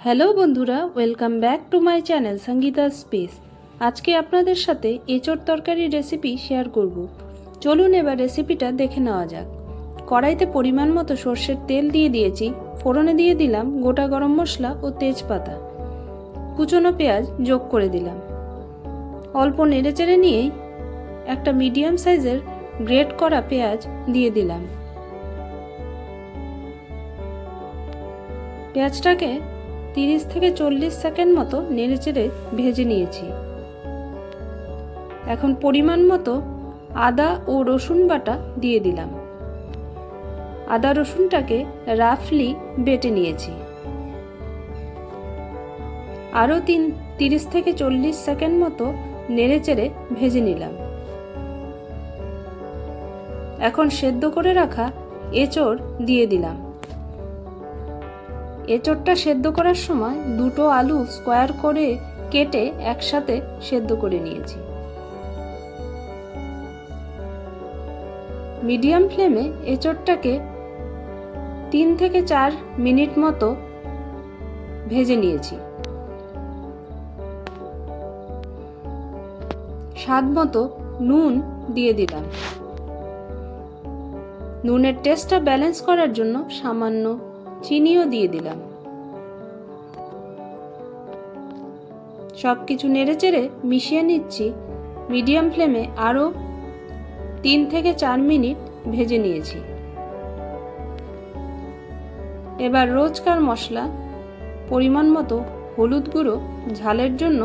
Hello বন্ধুরা, welcome back to my channel Sangeeta space. আজকে আপনাদের সাথে এঁচোড় তরকারির রেসিপি শেয়ার করব। চলুন এবার রেসিপিটা দেখে নেওয়া যাক। কড়াইতে পরিমাণ মতো সর্ষের তেল দিয়ে দিয়েছি। ফোড়নে দিয়ে দিলাম গোটা গরম মশলা ও তেজপাতা। কুচনো পেঁয়াজ যোগ করে দিলাম। অল্প নেড়েচেড়ে নিয়েই একটা মিডিয়াম সাইজের গ্রেট করা পেঁয়াজ দিয়ে দিলাম। পেঁয়াজটাকে 30 থেকে 40 সেকেন্ড মতো নেড়েচেড়ে ভেজে নিয়েছি। এখন পরিমাণ মতো আদা ও রসুন বাটা দিয়ে দিলাম। আদা রসুনটাকে রাফলি বেটে নিয়েছি। আরও 30 থেকে 40 সেকেন্ড মতো নেড়েচেড়ে ভেজে নিলাম। এখন সেদ্ধ করে রাখা এঁচোড় দিয়ে দিলাম। এঁচোড়টা সেদ্ধ করার সময় দুটো আলু স্কোয়ার করে কেটে একসাথে সেদ্ধ করে নিয়েছি। মিডিয়াম ফ্লেমে এঁচোড়টাকে 3 থেকে 4 মিনিট মতো ভেজে নিয়েছি। স্বাদ মতো নুন দিয়ে দিলাম। নুনের টেস্টটা ব্যালেন্স করার জন্য সামান্য চিনিও দিয়ে দিলাম। সব কিছু নেড়েচেড়ে মিশিয়ে নিচ্ছি। মিডিয়াম ফ্লেমে আরও 3 থেকে 4 মিনিট ভেজে নিয়েছি। এবার রোজকার মশলা পরিমাণ মতো হলুদ গুঁড়ো, ঝালের জন্য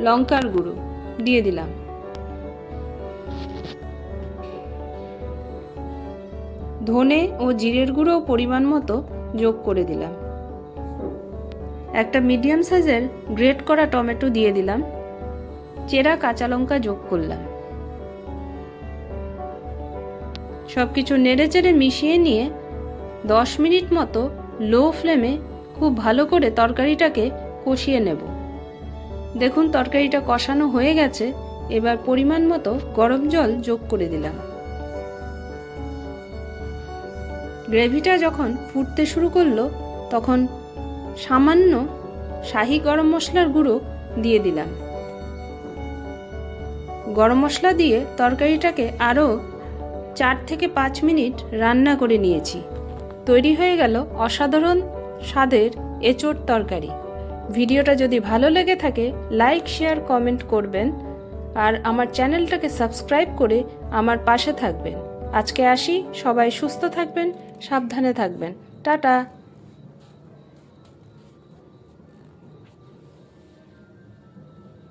লঙ্কার গুঁড়ো দিয়ে দিলাম। ধনে ও জিরের গুঁড়ো পরিমাণ মতো যোগ করে দিলাম। একটা মিডিয়াম সাইজের গ্রেট করা টমেটো দিয়ে দিলাম। চেরা কাঁচা লঙ্কা যোগ করলাম। সব কিছু নেড়েচেড়ে মিশিয়ে নিয়ে 10 মিনিট মতো লো ফ্লেমে খুব ভালো করে তরকারিটাকে কষিয়ে নেব। দেখুন তরকারিটা কষানো হয়ে গেছে। এবার পরিমাণ মতো গরম জল যোগ করে দিলাম। গ্রেভিটা যখন ফুটতে শুরু করলো তখন সামান্য শাহি গরম মশলার গুঁড়ো দিয়ে দিলাম। গরম মশলা দিয়ে তরকারিটাকে আরও 4 থেকে 5 মিনিট রান্না করে নিয়েছি। তৈরি হয়ে গেল অসাধারণ স্বাদের এঁচোড় তরকারি। ভিডিওটা যদি ভালো লেগে থাকে লাইক, শেয়ার, কমেন্ট করবেন আর আমার চ্যানেলটাকে সাবস্ক্রাইব করে আমার পাশে থাকবেন। আজকে আসি, সবাই সুস্থ থাকবেন, সাবধানে থাকবেন। টাটা।